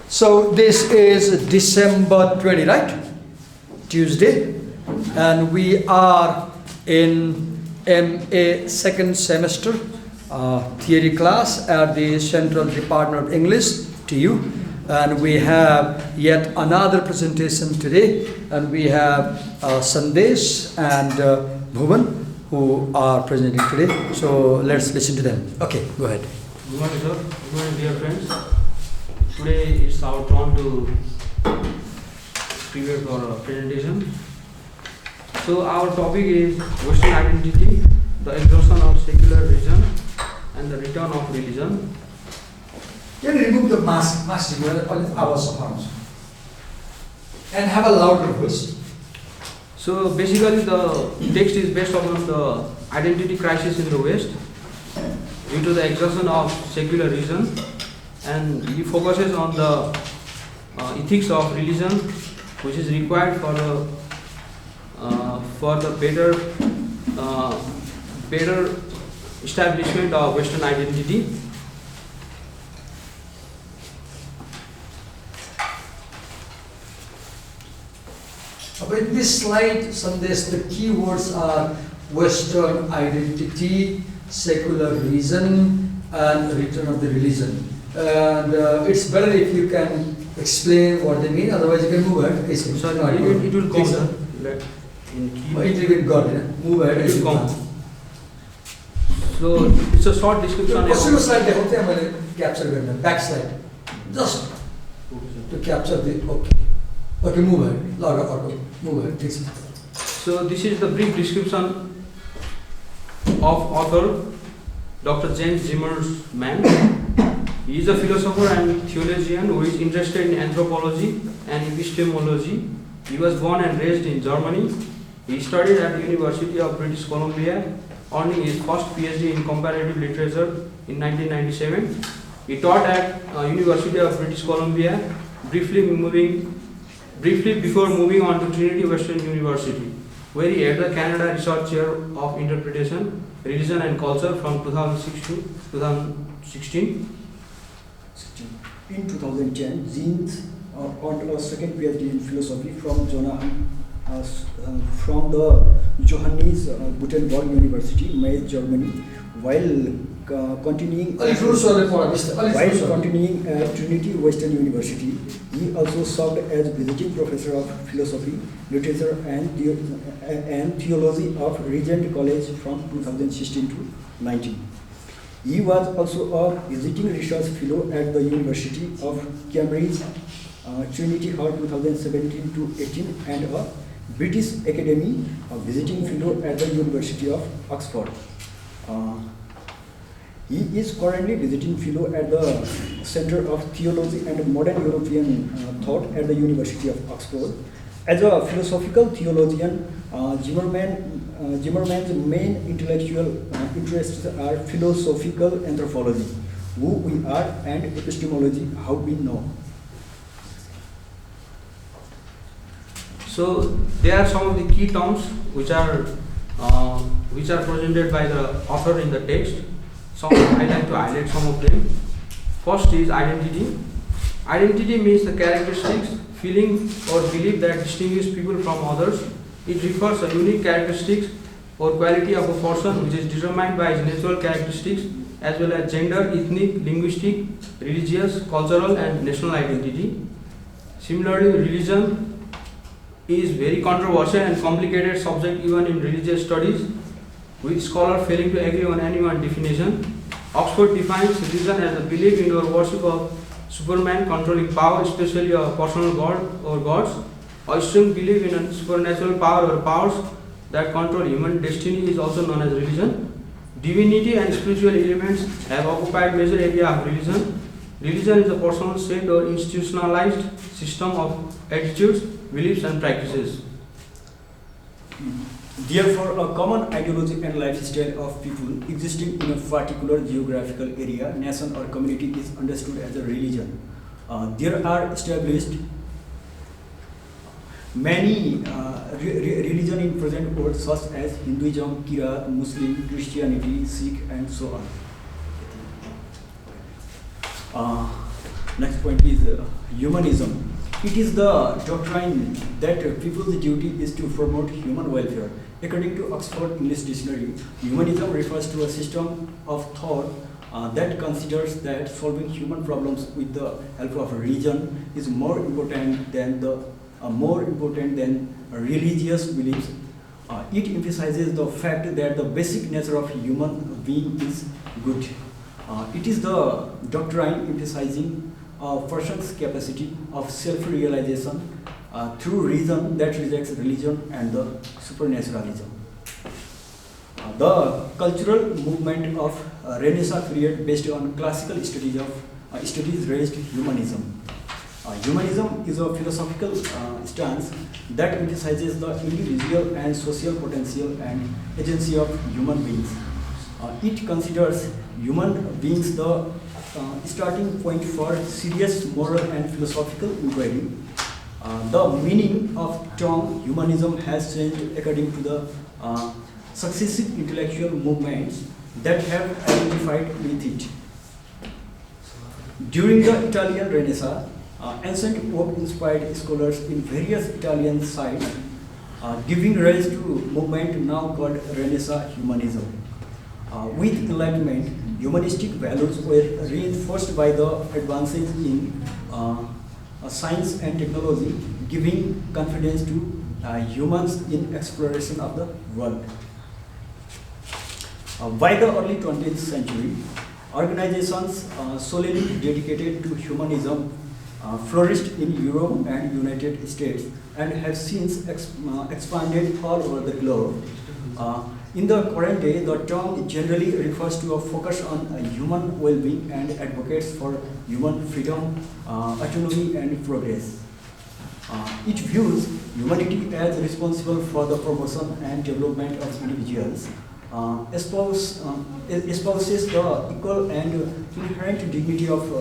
So this is December 20, right? Tuesday. And we are in MA second semester theory class at the Central Department of English, TU. And we have yet another presentation today. And we have Sandesh and Bhuvan who are presenting today. So let's listen to them. Okay, go ahead. Good morning, sir. Good morning, dear friends. Today it's our turn to prepare for a presentation. So our topic is Western identity, the exhaustion of secular religion, and the return of religion. Can you remove the mask hours of arms and have a louder voice? So basically the text is based upon the identity crisis in the West due to the exhaustion of secular religion, and he focuses on the ethics of religion, which is required for the better establishment of Western identity. In this slide, Sandesh, the keywords are Western identity, secular reason, and return of the religion. And it's better if you can explain what they mean, otherwise you can move ahead. Sorry, it will come. It will go, move ahead. It will come. So it's a short description. Slide capture back slide. Just to capture the okay, move ahead. Log auto. Move ahead. So this is the brief description of author Dr. James Zimmerman. He is a philosopher and theologian who is interested in anthropology and epistemology. He was born and raised in Germany. He studied at the University of British Columbia, earning his first PhD in comparative literature in 1997. He taught at University of British Columbia, briefly before moving on to Trinity Western University, where he had the Canada Research Chair of Interpretation, Religion and Culture from 2006 to 2016. In 2010, Jeans earned a second PhD in philosophy from the Johannes Gutenberg University, Mainz, Germany, while continuing at Trinity Western University. He also served as visiting professor of philosophy, literature, and theology of Regent College from 2016 to 19. He was also a visiting research fellow at the University of Cambridge, Trinity Hall 2017 to 18, and a British Academy visiting fellow at the University of Oxford. He is currently visiting fellow at the Center of Theology and Modern European Thought at the University of Oxford. As a philosophical theologian, Zimmerman's main intellectual interests are philosophical anthropology, who we are, and epistemology, how we know. So there are some of the key terms which are presented by the author in the text. I like to highlight some of them. First is identity. Identity means the characteristics, feeling or belief that distinguish people from others. It refers to unique characteristics or quality of a person which is determined by his natural characteristics as well as gender, ethnic, linguistic, religious, cultural and national identity. Similarly, religion is very controversial and complicated subject even in religious studies, with scholars failing to agree on any one definition. Oxford defines religion as a belief in or worship of Superman controlling power, especially a personal god or gods. A strong belief in a supernatural power or powers that control human destiny is also known as religion. Divinity and spiritual elements have occupied major area of religion. Religion is a personal state or institutionalized system of attitudes, beliefs and practices. Therefore, a common ideology and lifestyle of people existing in a particular geographical area, nation or community is understood as a religion. There are established many religions in present world, such as Hinduism, Kirat, Muslim, Christianity, Sikh and so on. Next point is humanism. It is the doctrine that people's duty is to promote human welfare. According to Oxford English Dictionary, humanism refers to a system of thought that considers that solving human problems with the help of religion is more important than religious beliefs. It emphasizes the fact that the basic nature of human being is good. It is the doctrine emphasizing a person's capacity of self-realization through reason that rejects religion and the supernaturalism. The cultural movement of Renaissance period based on classical studies raised humanism. Humanism is a philosophical stance that emphasizes the individual and social potential and agency of human beings. It considers human beings the starting point for serious moral and philosophical inquiry. The meaning of term humanism has changed according to the successive intellectual movements that have identified with it. During the Italian Renaissance, ancient work-inspired scholars in various Italian sites giving rise to movement now called Renaissance humanism. With Enlightenment, humanistic values were reinforced by the advances in science and technology, giving confidence to humans in exploration of the world. By the early 20th century, organizations solely dedicated to humanism flourished in Europe and United States and have since expanded all over the globe. In the current day, the term generally refers to a focus on human well-being and advocates for human freedom, autonomy, and progress. It views humanity as responsible for the promotion and development of individuals, espouses the equal and inherent dignity of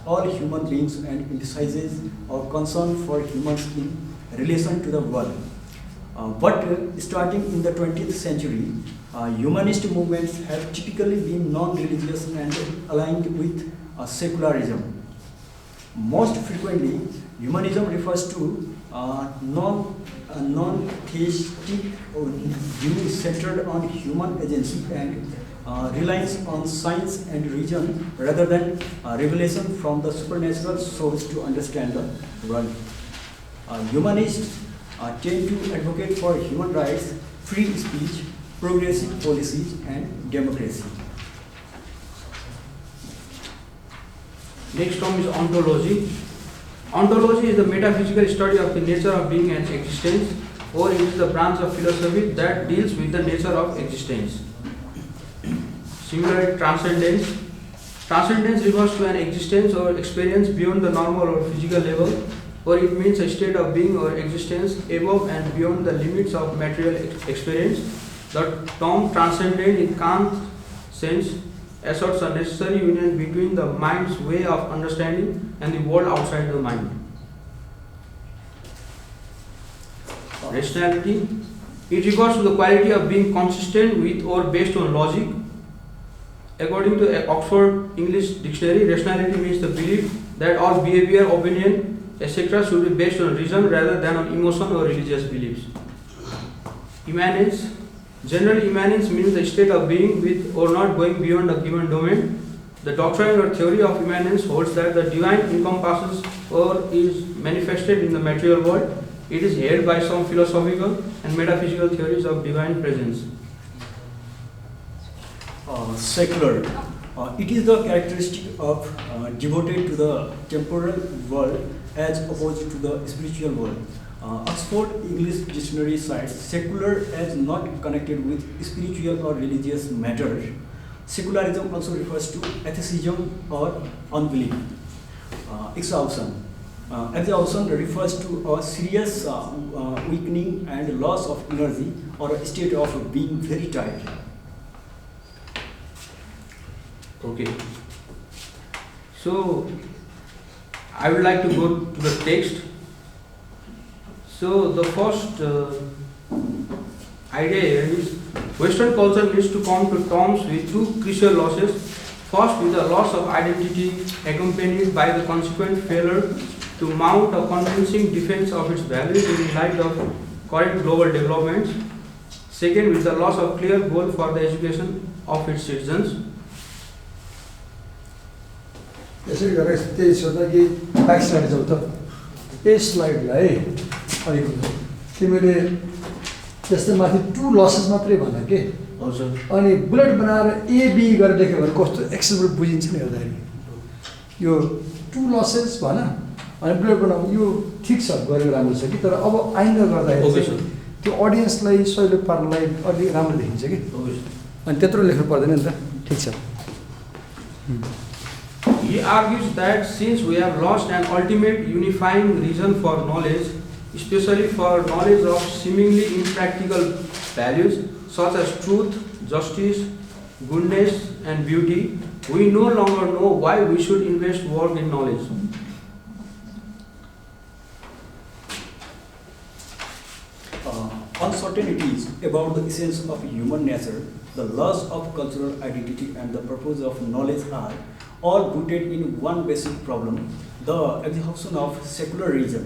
all human beings, and emphasizes our concern for humans in relation to the world. But starting in the 20th century, humanist movements have typically been non-religious and aligned with secularism. Most frequently, humanism refers to non-theistic view centered on human agency and reliance on science and reason rather than revelation from the supernatural source to understand the world. Humanists tend to advocate for human rights, free speech, progressive policies, and democracy. Next term is ontology. Ontology is the metaphysical study of the nature of being and existence, or it is the branch of philosophy that deals with the nature of existence. Similarly, transcendence. Transcendence refers to an existence or experience beyond the normal or physical level, or it means a state of being or existence above and beyond the limits of material experience. The term transcendent in Kant's sense asserts a necessary union between the mind's way of understanding and the world outside the mind. Rationality. It refers to the quality of being consistent with or based on logic. According to Oxford English Dictionary, rationality means the belief that all behavior, opinion, etc. should be based on reason rather than on emotion or religious beliefs. Immanence. Generally, immanence means the state of being with or not going beyond a given domain. The doctrine or theory of immanence holds that the divine encompasses or is manifested in the material world. It is held by some philosophical and metaphysical theories of divine presence. Secular. It is the characteristic of devoted to the temporal world as opposed to the spiritual world. Oxford English Dictionary cites secular as not connected with spiritual or religious matters. Secularism also refers to atheism or unbelief. Exhaustion. Exhaustion refers to a serious weakening and loss of energy or a state of being very tired. Okay. So, I would like to go to the text. So, the first idea here is Western culture needs to come to terms with two crucial losses. First, with the loss of identity accompanied by the consequent failure to mount a convincing defense of its values in light of current global developments. Second, with the loss of clear goal for the education of its citizens. यसरी गरेर त्यही सोध्दा कि back slide जाउँ त yes स्लाइडलाई अलिक तिमीले त्यस्तै माथि 2 लसेस मात्रै भन के हजुर अनि बुलेट बनाएर एबी गरेर देख्यो भने कस्तो एक्सेलबाट बुझिन्छ नि हेर्दाखेरि यो 2 लसेस भन अनि बुलेट बनाऊ यो ठिक छ गरेको राम्रो छ कि तर अब आइन्दा गर्दाखेरि चाहिँ त्यो अडियन्सलाई सहिलो पार्नलाई अलि राम्रो देखिन्छ कि अनि त्यत्रो लेख्नु पर्दैन नि त ठिक छ He argues that since we have lost an ultimate unifying reason for knowledge, especially for knowledge of seemingly impractical values such as truth, justice, goodness, and beauty, we no longer know why we should invest work in knowledge. Uncertainties about the essence of human nature, the loss of cultural identity, and the purpose of knowledge are all rooted in one basic problem: the exhaustion of secular reason.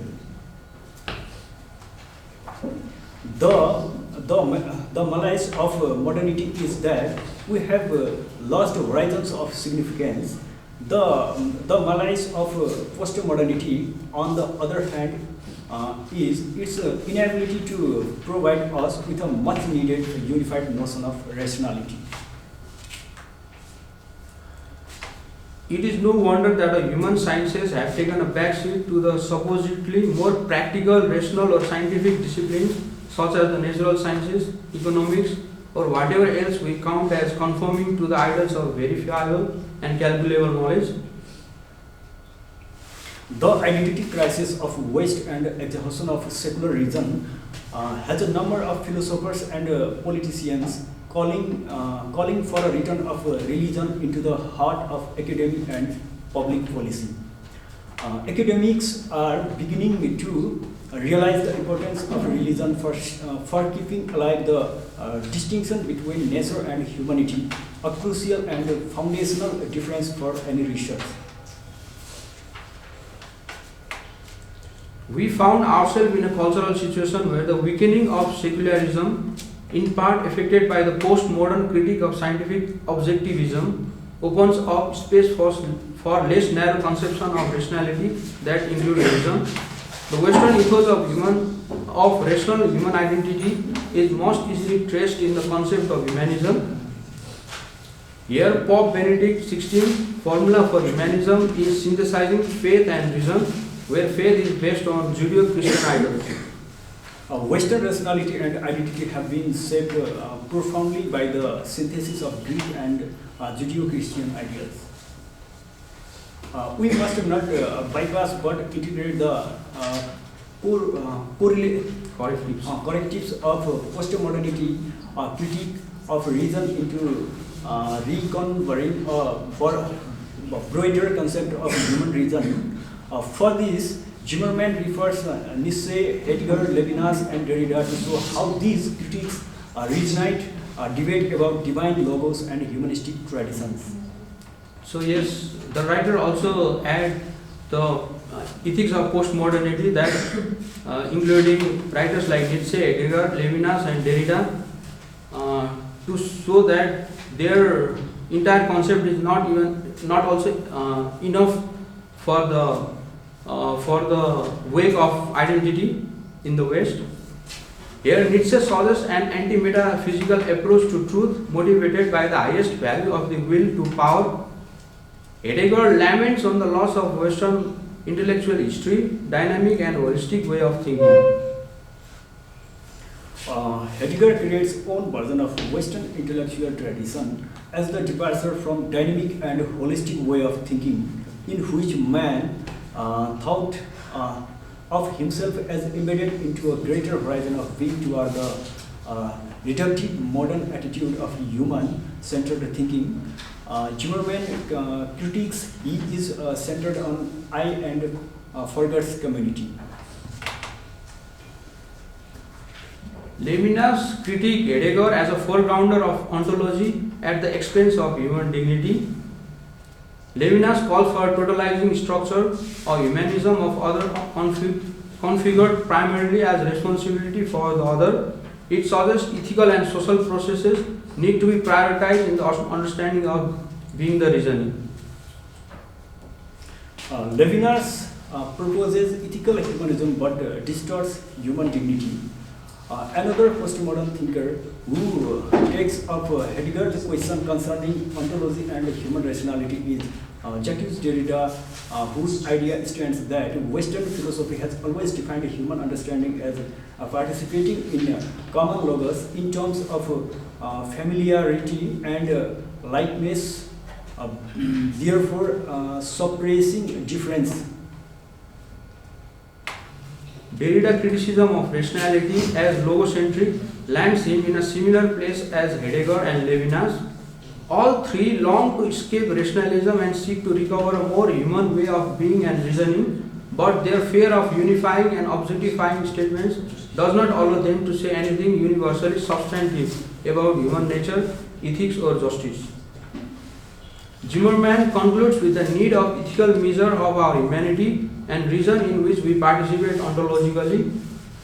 The malaise of modernity is that we have lost horizons of significance. The malaise of postmodernity, on the other hand, is its inability to provide us with a much needed unified notion of rationality. It is no wonder that the human sciences have taken a backseat to the supposedly more practical, rational or scientific disciplines such as the natural sciences, economics or whatever else we count as conforming to the ideals of verifiable and calculable knowledge. The identity crisis of West and exhaustion of secular reason has a number of philosophers and politicians calling for a return of religion into the heart of academic and public policy. Academics are beginning to realize the importance of religion for keeping alive the distinction between nature and humanity, a crucial and foundational difference for any research. We found ourselves in a cultural situation where the weakening of secularism, in part affected by the postmodern critique of scientific objectivism, opens up space for less narrow conception of rationality that include reason. The Western ethos of rational human identity is most easily traced in the concept of humanism. Here, Pope Benedict XVI formula for humanism is synthesizing faith and reason, where faith is based on Judeo-Christian ideals. Western rationality and identity have been shaped profoundly by the synthesis of Greek and Judeo-Christian ideals. We must not bypass but integrate the correctives of postmodernity, critique of reason into reconfiguring a broader concept of human reason. For this, Zimmerman refers Nietzsche, Heidegger, Levinas, and Derrida to show how these critiques reignite debate about divine logos and humanistic traditions. So yes, the writer also add the ethics of postmodernity that including writers like Nietzsche, Heidegger, Levinas, and Derrida to show that their entire concept is not also enough for the wake of identity in the West. Here Nietzsche suggests an anti-metaphysical approach to truth motivated by the highest value of the will to power. Heidegger laments on the loss of Western intellectual history, dynamic and holistic way of thinking. Heidegger creates own version of Western intellectual tradition as the departure from dynamic and holistic way of thinking, in which man thought of himself as embedded into a greater horizon of being toward the reductive modern attitude of human-centered thinking. Zimmerman critiques he is centered on I and forgets community. Levinas critique Heidegger as a foregrounder of ontology at the expense of human dignity. Levinas calls for totalizing structure of humanism of other configured primarily as responsibility for the other. It suggests ethical and social processes need to be prioritized in the understanding of being the reasoning. Levinas proposes ethical humanism but distorts human dignity. Another postmodern thinker who takes up Heidegger's question concerning ontology and human rationality is Jacques Derrida, whose idea stands that Western philosophy has always defined human understanding as participating in common logos in terms of familiarity and likeness, therefore suppressing difference. Derrida's criticism of rationality as logocentric lands him in a similar place as Heidegger and Levinas. All three long to escape rationalism and seek to recover a more human way of being and reasoning, but their fear of unifying and objectifying statements does not allow them to say anything universally substantive about human nature, ethics, or justice. Zimmerman concludes with the need of ethical measure of our humanity and reason in which we participate ontologically.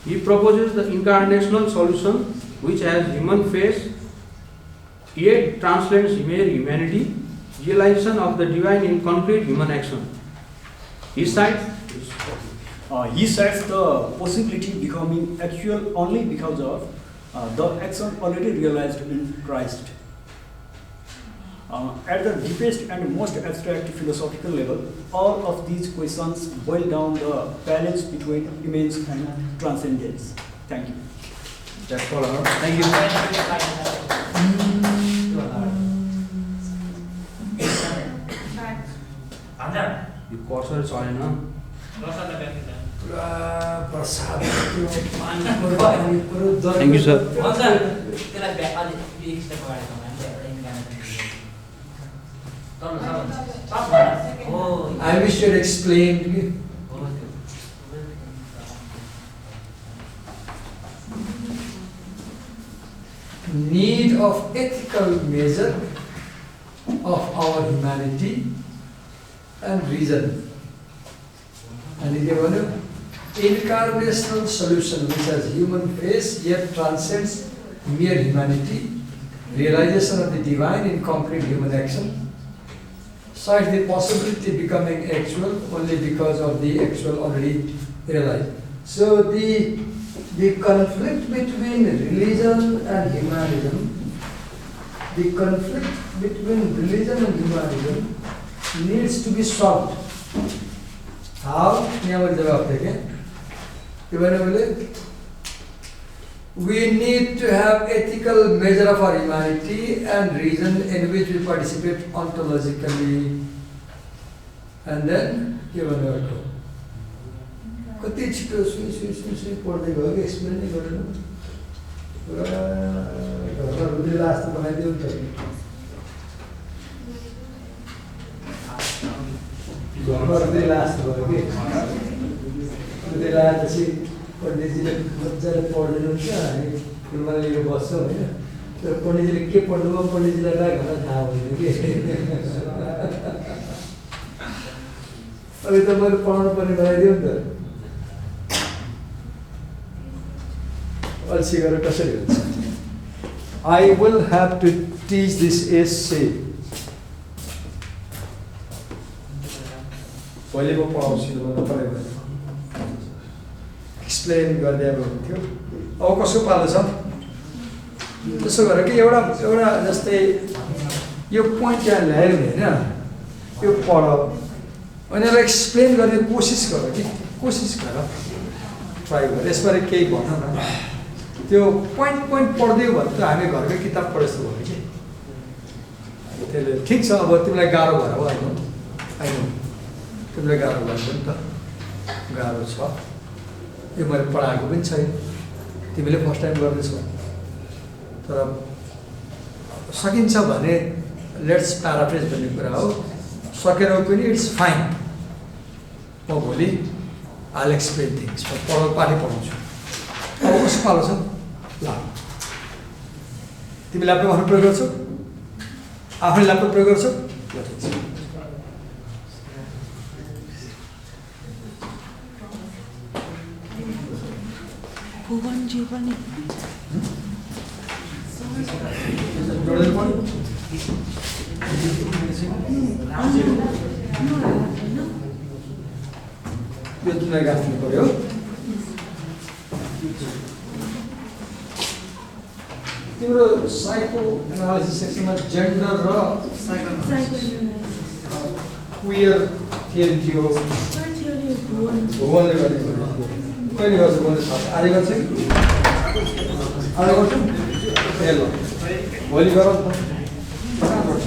He proposes the incarnational solution which has human face yet translates mere humanity, realization of the divine in concrete human action. He cites the possibility becoming actual only because of the action already realized in Christ. At the deepest and most abstract philosophical level, all of these questions boil down the balance between immanence and transcendence. Thank you. That's all. Thank you. यो cursor चलेन Thank you, sir. I wish you had explained. Need of ethical measure of our humanity and reason. And if you want to incarnational solution which has human face yet transcends mere humanity, realization of the divine in concrete human action, such the possibility becoming actual only because of the actual already realized. So the conflict between religion and humanism, needs to be solved. How? We need to have ethical measure of our humanity and reason in which we participate ontologically. And then, कति छिटो सुई पढ्दै गयो कि explain नै गरेन पुरा घरमा रुँदै लास्ट बनाइदियो नि त घरमा रुँदै लास्ट भयो कि रुँदै लाएपछि पण्डितजीले मजाले पढ्दिनुहुन्छ हामी फुलमा लिएर बस्छौँ होइन तर पण्डितजीले के पढ्नुभयो पण्डितजीलाई घरमा थाहा हुँदैन कि अहिले त मैले पढाउनु पर्ने बनाइदियो नि त I will have to teach this essay. Explain गर्दै अब हुन्थ्यो अब कसको पालो छ त्यसो गरेर कि एउटा जस्तै यो पोइन्ट यहाँ ल्यायो नि हैन यो पढ उनीहरुलाई एक्सप्लेन गर्ने कोसिस गर ट्राई गर यसबारे केही भन न त्यो पोइन्ट पढ्दियो भने त हामी घरकै किताब पढे जस्तो भयो कि त्यसले ठिक छ अब तिमीलाई गाह्रो भयो होइन तिमीलाई गाह्रो भयो नि त गाह्रो छ यो मैले पढाएको पनि छैन तिमीले फर्स्ट टाइम गर्दैछौ तर सकिन्छ भने लेट्स प्याराफ्रेज भन्ने कुरा हो सकेर पनि इट्स फाइन म भोलि आइल एक्सप्लेन थिङ्स पाठी पढाउँछु अब कसको पालो छ ल तिमीले आफ्नो प्रयोग गर्छौ आफैले ल्यापटप प्रयोग गर्छौ ल ठिक छ भुवन जी पनि यो तिमीलाई राख्नु पर्यो तिम्रो साइको एनालिसिस सेक्सनमा जेन्डर र क्वियर थियरी थियो भुवनले गरेको कहिले गर्छ भुवनले आज गर्छ कि आज गर्छ ए ल भोलि गर कहाँ गर्छ